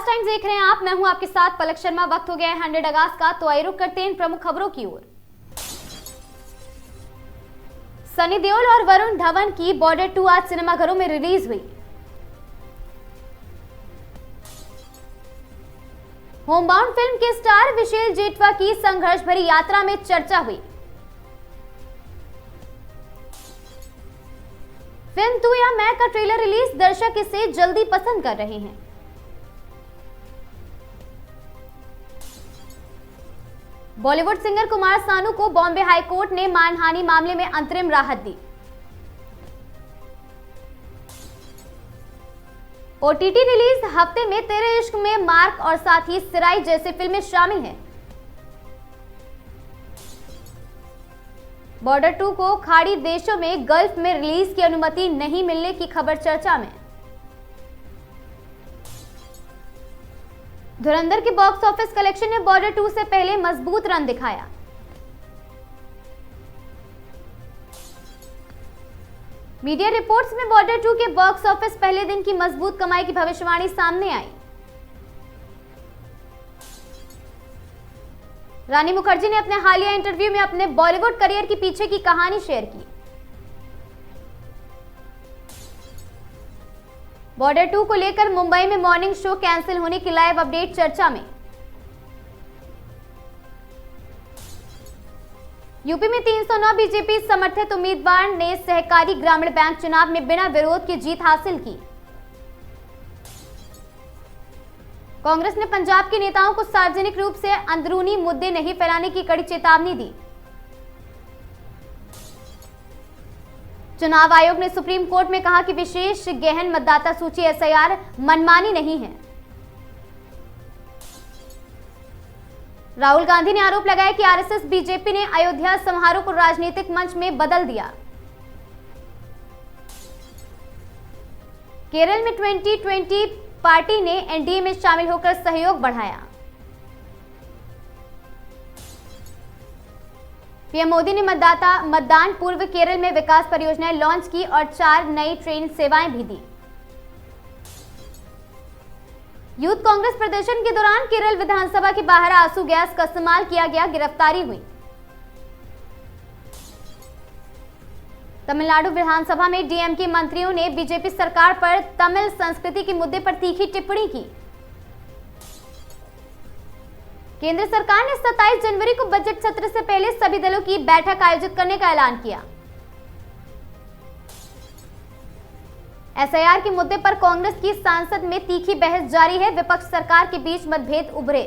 आगाज टाइम्स देख रहे हैं आप। मैं हूं आपके साथ पलक शर्मा। वक्त हो गया है 100 अगस्त का, तो आइए रुक करते हैं इन प्रमुख खबरों की ओर। सनी देओल और वरुण धवन की बॉर्डर 2 आज सिनेमाघरों में रिलीज हुई। होमबाउंड फिल्म के स्टार विशेल जेठवा की संघर्ष भरी यात्रा में चर्चा हुई। फिल्म तू या मैं का ट्रेलर रिलीज, दर्शक इसे जल्दी पसंद कर रहे हैं। बॉलीवुड सिंगर कुमार सानू को बॉम्बे हाई कोर्ट ने मानहानि मामले में अंतरिम राहत दी। ओटीटी रिलीज हफ्ते में तेरे इश्क में मार्क और साथ ही सिराई जैसे फिल्में शामिल हैं। बॉर्डर 2 को खाड़ी देशों में गल्फ में रिलीज की अनुमति नहीं मिलने की खबर चर्चा में। धुरंधर के बॉक्स ऑफिस कलेक्शन ने बॉर्डर 2 से पहले मजबूत रन दिखाया। मीडिया रिपोर्ट्स में बॉर्डर 2 के बॉक्स ऑफिस पहले दिन की मजबूत कमाई की भविष्यवाणी सामने आई। रानी मुखर्जी ने अपने हालिया इंटरव्यू में अपने बॉलीवुड करियर के पीछे की कहानी शेयर की। बॉर्डर 2 को लेकर मुंबई में मॉर्निंग शो कैंसिल होने की लाइव अपडेट चर्चा में। यूपी में 309 बीजेपी समर्थित उम्मीदवार ने सहकारी ग्रामीण बैंक चुनाव में बिना विरोध की जीत हासिल की। कांग्रेस ने पंजाब के नेताओं को सार्वजनिक रूप से अंदरूनी मुद्दे नहीं फैलाने की कड़ी चेतावनी दी। चुनाव आयोग ने सुप्रीम कोर्ट में कहा कि विशेष गहन मतदाता सूची एसआईआर मनमानी नहीं है। राहुल गांधी ने आरोप लगाया कि आरएसएस बीजेपी ने अयोध्या समारोह को राजनीतिक मंच में बदल दिया। केरल में 2020 पार्टी ने एनडीए में शामिल होकर सहयोग बढ़ाया। पीएम मोदी ने मतदान पूर्व केरल में विकास परियोजनाएं लॉन्च की और 4 नई ट्रेन सेवाएं भी दी। यूथ कांग्रेस प्रदर्शन के दौरान केरल विधानसभा के बाहर आंसू गैस का इस्तेमाल किया गया, गिरफ्तारी हुई। तमिलनाडु विधानसभा में डीएमके मंत्रियों ने बीजेपी सरकार पर तमिल संस्कृति के मुद्दे पर तीखी टिप्पणी की। केंद्र सरकार ने 27 जनवरी को बजट सत्र से पहले सभी दलों की बैठक आयोजित करने का ऐलान किया। एसआईआर के मुद्दे पर कांग्रेस की संसद में तीखी बहस जारी है। विपक्ष सरकार के बीच मतभेद उभरे।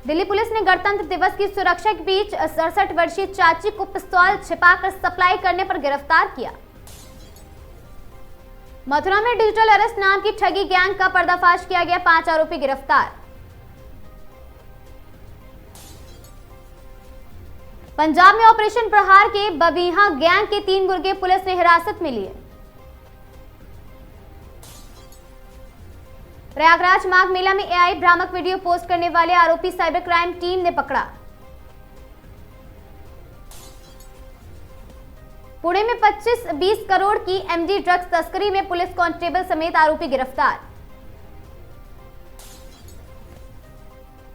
दिल्ली पुलिस ने गणतंत्र दिवस की सुरक्षा के बीच 67 वर्षीय चाची को पिस्तौल छिपाकर सप्लाई करने पर गिरफ्तार किया। मथुरा में डिजिटल अरेस्ट नाम की ठगी गैंग का पर्दाफाश किया गया, 5 आरोपी गिरफ्तार। पंजाब में ऑपरेशन प्रहार के बबीहा गैंग के 3 गुर्गे पुलिस ने हिरासत में लिए। प्रयागराज माघ मेला में एआई भ्रामक वीडियो पोस्ट करने वाले आरोपी साइबर क्राइम टीम ने पकड़ा। पुणे में 25-20 करोड़ की एमडी ड्रग्स तस्करी में पुलिस कांस्टेबल समेत आरोपी गिरफ्तार।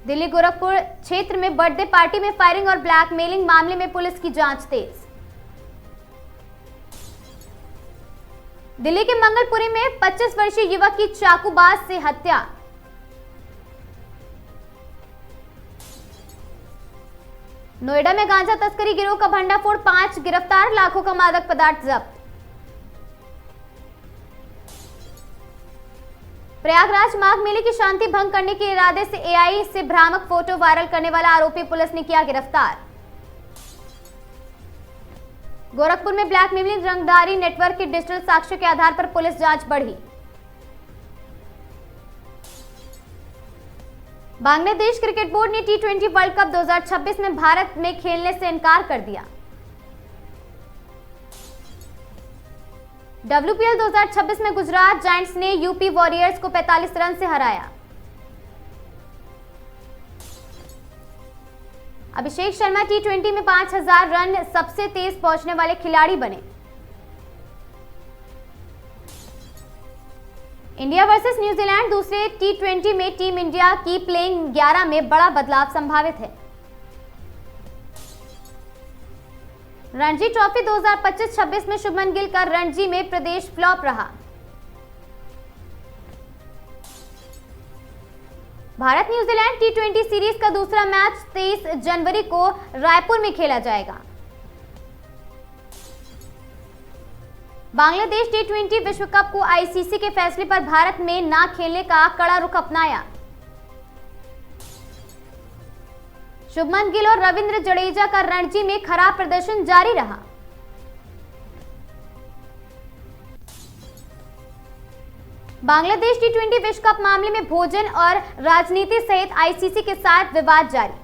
दिल्ली गोरखपुर क्षेत्र में बर्थडे पार्टी में फायरिंग और ब्लैकमेलिंग मामले में पुलिस की जांच तेज। दिल्ली के मंगलपुरी में 25 वर्षीय युवक की चाकूबाज से हत्या। नोएडा में गांजा तस्करी गिरोह का भंडाफोड़, 5 गिरफ्तार, लाखों का मादक पदार्थ जब्त। प्रयागराज माघ मेले की शांति भंग करने के इरादे से एआई से भ्रामक फोटो वायरल करने वाला आरोपी पुलिस ने किया गिरफ्तार। गोरखपुर में ब्लैकमेलिंग रंगदारी नेटवर्क के डिजिटल साक्ष्य के आधार पर पुलिस जांच बढ़ी। बांग्लादेश क्रिकेट बोर्ड ने टी20 वर्ल्ड कप 2026 में भारत में खेलने से इनकार कर दिया। WPL 2026 में गुजरात जायंट्स ने यूपी वॉरियर्स को 45 रन से हराया। अभिषेक शर्मा टी20 में 5000 रन सबसे तेज पहुंचने वाले खिलाड़ी बने। इंडिया वर्सेस न्यूजीलैंड दूसरे T20 में टीम इंडिया की प्लेइंग 11 में बड़ा बदलाव संभावित है। रणजी ट्रॉफी 2025-26 में शुभमन गिल का रणजी में प्रदेश फ्लॉप रहा। भारत न्यूजीलैंड T20 सीरीज का दूसरा मैच 23 जनवरी को रायपुर में खेला जाएगा। बांग्लादेश T20 विश्व कप को आईसीसी के फैसले पर भारत में ना खेलने का कड़ा रुख अपनाया। शुभमन गिल और रविंद्र जडेजा का रणजी में खराब प्रदर्शन जारी रहा। बांग्लादेश T20 विश्व कप मामले में भोजन और राजनीति सहित आईसीसी के साथ विवाद जारी।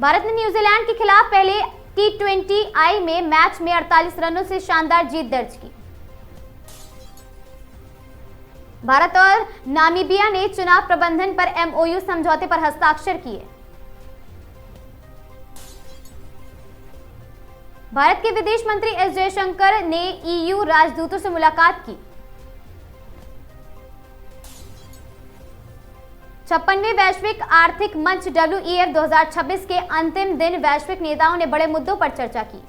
भारत ने न्यूजीलैंड के खिलाफ पहले T20I में मैच में 48 रनों से शानदार जीत दर्ज की। भारत और नामीबिया ने चुनाव प्रबंधन पर MOU समझौते पर हस्ताक्षर किए। भारत के विदेश मंत्री एस जयशंकर ने EU राजदूतों से मुलाकात की। 56वें वैश्विक आर्थिक मंच WEF 2026 के अंतिम दिन वैश्विक नेताओं ने बड़े मुद्दों पर चर्चा की।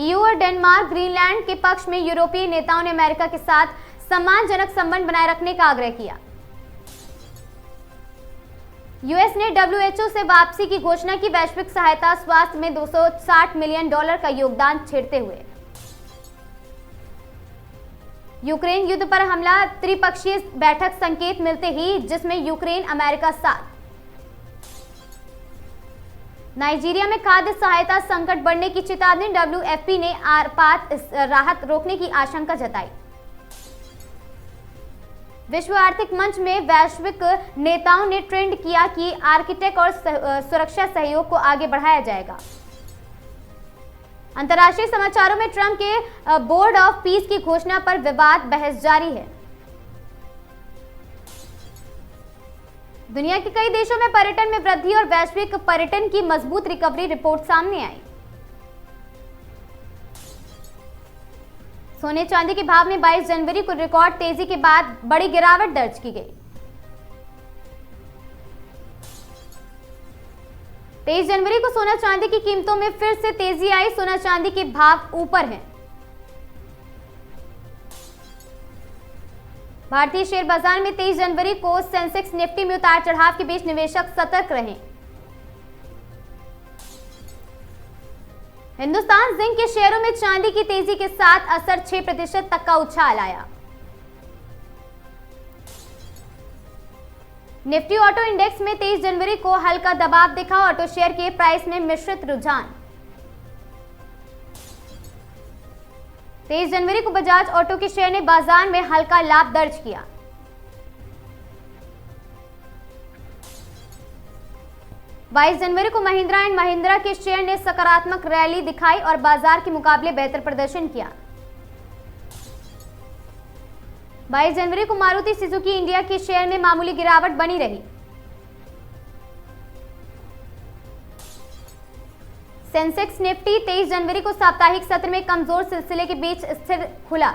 EU और डेनमार्क ग्रीनलैंड के पक्ष में यूरोपीय नेताओं ने अमेरिका के साथ सम्मानजनक संबंध बनाए रखने का आग्रह किया। यूएस ने WHO से वापसी की घोषणा की। वैश्विक सहायता स्वास्थ्य में $260 मिलियन का योगदान छेड़ते हुए यूक्रेन युद्ध पर हमला, त्रिपक्षीय बैठक संकेत मिलते ही जिसमें यूक्रेन अमेरिका साथ। नाइजीरिया में खाद्य सहायता संकट बढ़ने की चेतावनी। WFP ने आपात राहत रोकने की आशंका जताई। विश्व आर्थिक मंच में वैश्विक नेताओं ने ट्रेंड किया कि आर्किटेक्ट और सुरक्षा सहयोग को आगे बढ़ाया जाएगा। अंतर्राष्ट्रीय समाचारों में ट्रंप के बोर्ड ऑफ पीस की घोषणा पर विवाद, बहस जारी है। दुनिया के कई देशों में पर्यटन में वृद्धि और वैश्विक पर्यटन की मजबूत रिकवरी रिपोर्ट सामने आई। सोने चांदी के भाव में 22 जनवरी को रिकॉर्ड तेजी के बाद बड़ी गिरावट दर्ज की गई। 23 जनवरी को सोना चांदी की कीमतों में फिर से तेजी आई। सोना चांदी के भाव ऊपर हैं। भारतीय शेयर बाजार में 23 जनवरी को सेंसेक्स निफ्टी में उतार चढ़ाव के बीच निवेशक सतर्क रहे। हिंदुस्तान जिंक के शेयरों में चांदी की तेजी के साथ असर 6% तक का उछाल आया। निफ्टी ऑटो इंडेक्स में 23 जनवरी को हल्का दबाव दिखा। ऑटो शेयर के प्राइस में मिश्रित रुझान। 23 जनवरी को बजाज ऑटो के शेयर ने बाजार में हल्का लाभ दर्ज किया। बाईस जनवरी को महिंद्रा एंड महिंद्रा के शेयर ने सकारात्मक रैली दिखाई और बाजार के मुकाबले बेहतर प्रदर्शन किया। 22 जनवरी को मारुति सुजुकी इंडिया के शेयर में मामूली गिरावट बनी रही। सेंसेक्स निफ्टी 23 जनवरी को साप्ताहिक सत्र में कमजोर सिलसिले के बीच स्थिर खुला।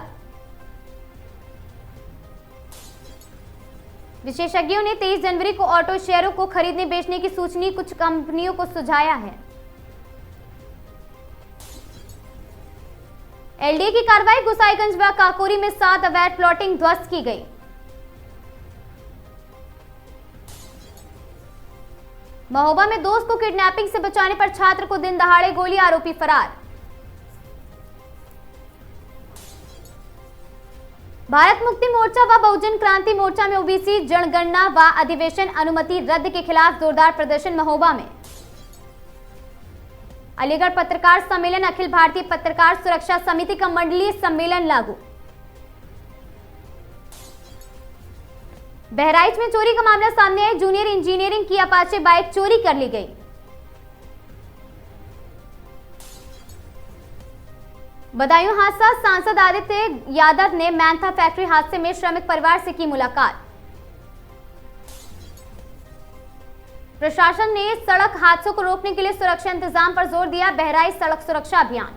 विशेषज्ञों ने 23 जनवरी को ऑटो शेयरों को खरीदने बेचने की सूचना कुछ कंपनियों को सुझाया है। एलडीए की कार्रवाई। गोसाईगंज व काकोरी में 7 अवैध प्लॉटिंग ध्वस्त की गई। महोबा में दोस्त को किडनैपिंग से बचाने पर छात्र को दिन दहाड़े गोली, आरोपी फरार। भारत मुक्ति मोर्चा व बहुजन क्रांति मोर्चा में ओबीसी जनगणना व अधिवेशन अनुमति रद्द के खिलाफ जोरदार प्रदर्शन महोबा में। अलीगढ़ पत्रकार सम्मेलन। अखिल भारतीय पत्रकार सुरक्षा समिति का मंडलीय सम्मेलन लागू। बहराइच में चोरी का मामला सामने आया। जूनियर इंजीनियरिंग की अपाचे बाइक चोरी कर ली गई। बदायूं हादसा। सांसद आदित्य यादव ने मैंथा फैक्ट्री हादसे में श्रमिक परिवार से की मुलाकात। प्रशासन ने सड़क हादसों को रोकने के लिए सुरक्षा इंतजाम पर जोर दिया। बहराइच सड़क सुरक्षा अभियान।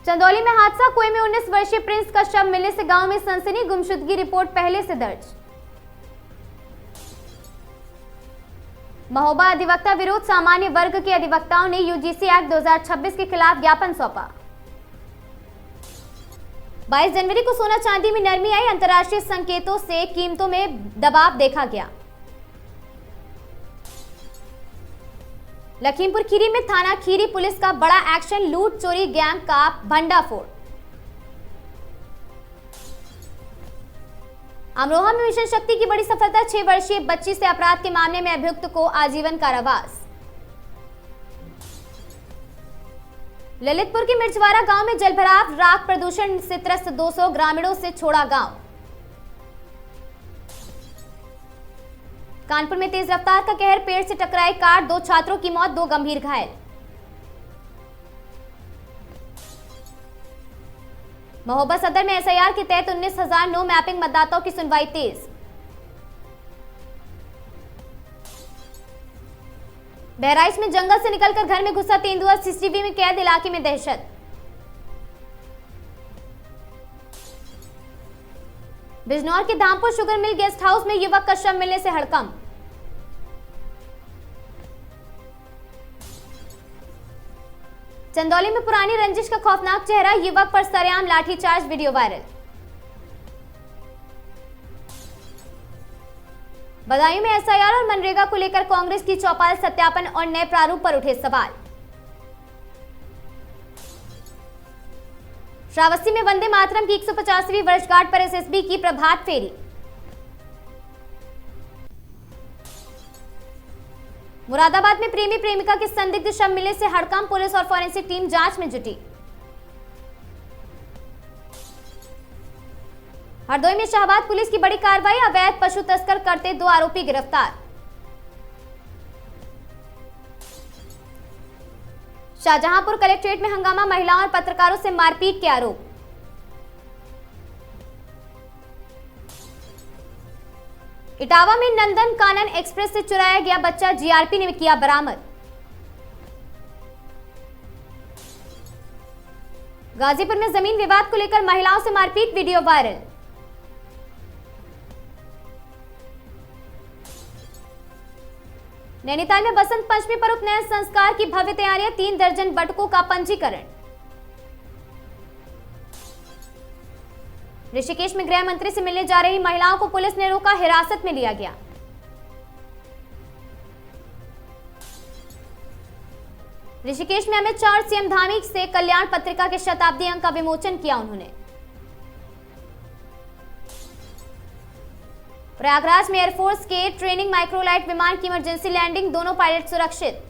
चंदौली में हादसा, कुएं में 19 वर्षीय प्रिंस का शव मिलने से गांव में सनसनी, गुमशुदगी रिपोर्ट पहले से दर्ज। महोबा अधिवक्ता विरोध, सामान्य वर्ग के अधिवक्ताओं ने यूजीसी एक्ट 2026 के खिलाफ ज्ञापन सौंपा। 22 जनवरी को सोना चांदी में नरमी आई, अंतर्राष्ट्रीय संकेतों से कीमतों में दबाव देखा गया। लखीमपुर खीरी में थाना खीरी पुलिस का बड़ा एक्शन, लूट चोरी गैंग का भंडाफोड़। अमरोहा में मिशन शक्ति की बड़ी सफलता, 6 वर्षीय बच्ची से अपराध के मामले में अभियुक्त को आजीवन कारावास। ललितपुर के मिर्चवाड़ा गांव में जलभराव, राख प्रदूषण से त्रस्त 200 ग्रामीणों से छोड़ा गांव। कानपुर में तेज रफ्तार का कहर, पेड़ से टकराई कार, 2 छात्रों की मौत, 2 गंभीर घायल। महोबा सदर में एसआईआर के तहत 19,000 नो मैपिंग मतदाताओं की सुनवाई तेज। बहराइच में जंगल से निकलकर घर में घुसा तेंदुआ, सीसीटीवी में कैद, इलाके में दहशत। बिजनौर के Dhampur sugar mill guest house में युवक का शव मिलने से हड़कंप। चंदौली में पुरानी रंजिश का खौफनाक चेहरा, युवक पर सरेआम लाठीचार्ज, वीडियो वायरल। बदायूं में एसआईआर और मनरेगा को लेकर कांग्रेस की चौपाल, सत्यापन और नए प्रारूप पर उठे सवाल। श्रावस्ती में वंदे मातरम की 150वीं वर्षगांठ पर एसएसबी की प्रभात फेरी। मुरादाबाद में प्रेमी प्रेमिका के संदिग्ध शव मिलने से हड़कंप, पुलिस और फॉरेंसिक टीम जांच में जुटी। हरदोई में शाहबाद पुलिस की बड़ी कार्रवाई, अवैध पशु तस्कर करते 2 आरोपी गिरफ्तार। शाहजहांपुर कलेक्ट्रेट में हंगामा, महिलाओं और पत्रकारों से मारपीट के आरोप। इटावा में नंदन कानन एक्सप्रेस से चुराया गया बच्चा, जीआरपी ने किया बरामद। गाजीपुर में जमीन विवाद को लेकर महिलाओं से मारपीट, वीडियो वायरल। नैनीताल में बसंत पंचमी पर उपनयन संस्कार की भव्य तैयारियां, 3 दर्जन बटुकों का पंजीकरण। ऋषिकेश में गृह मंत्री से मिलने जा रही महिलाओं को पुलिस ने रोका, हिरासत में लिया गया। ऋषिकेश में अमित शाह और सीएम धामी से कल्याण पत्रिका के शताब्दी अंक का विमोचन किया उन्होंने। प्रयागराज में एयरफोर्स के ट्रेनिंग माइक्रोलाइट विमान की इमरजेंसी लैंडिंग, दोनों पायलट सुरक्षित।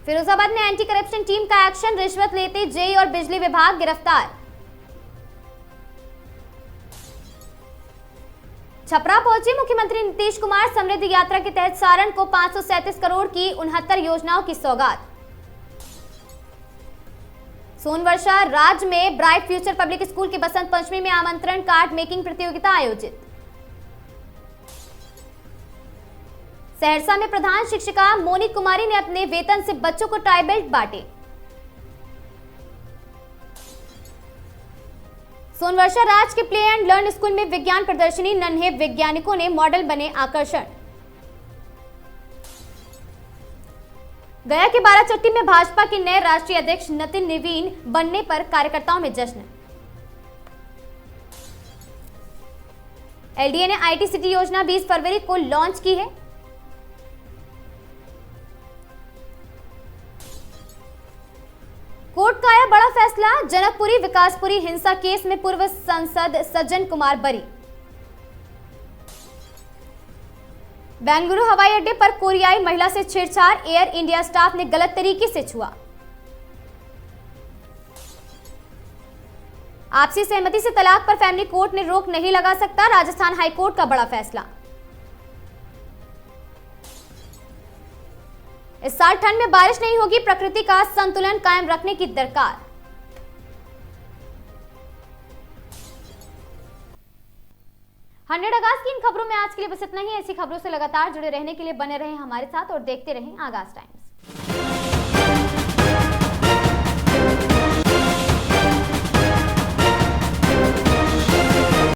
फिरोजाबाद में एंटी करप्शन टीम का एक्शन, रिश्वत लेते जेई और बिजली विभाग गिरफ्तार। छपरा पहुंचे मुख्यमंत्री नीतीश कुमार, समृद्धि यात्रा के तहत सारण को 537 करोड़ की 69 योजनाओं की सौगात। सोनवर्षा राज्य में ब्राइट फ्यूचर पब्लिक स्कूल के बसंत पंचमी में आमंत्रण कार्ड मेकिंग प्रतियोगिता आयोजित। सहरसा में प्रधान शिक्षिका मोनी कुमारी ने अपने वेतन से बच्चों को टाई बेल्ट बांटे। सोनवर्षा राज्य के प्ले एंड लर्न स्कूल में विज्ञान प्रदर्शनी, नन्हे वैज्ञानिकों ने मॉडल बने आकर्षण। गया के बाराचट्टी में भाजपा के नए राष्ट्रीय अध्यक्ष नितिन नवीन बनने पर कार्यकर्ताओं में जश्न। एलडीए ने आईटी सिटी योजना 20 फरवरी को लॉन्च की है। कोर्ट का आया बड़ा फैसला, जनकपुरी विकासपुरी हिंसा केस में पूर्व सांसद सज्जन कुमार बरी। बेंगलुरु हवाई अड्डे पर कोरियाई महिला से छेड़छाड़, एयर इंडिया स्टाफ ने गलत तरीके से छुआ। आपसी सहमति से तलाक पर फैमिली कोर्ट ने रोक नहीं लगा सकता, राजस्थान हाईकोर्ट का बड़ा फैसला। इस साल ठंड में बारिश नहीं होगी, प्रकृति का संतुलन कायम रखने की दरकार। आगाज की इन खबरों में आज के लिए बस इतना ही। ऐसी खबरों से लगातार जुड़े रहने के लिए बने रहें हमारे साथ और देखते रहें आगाज टाइम्स।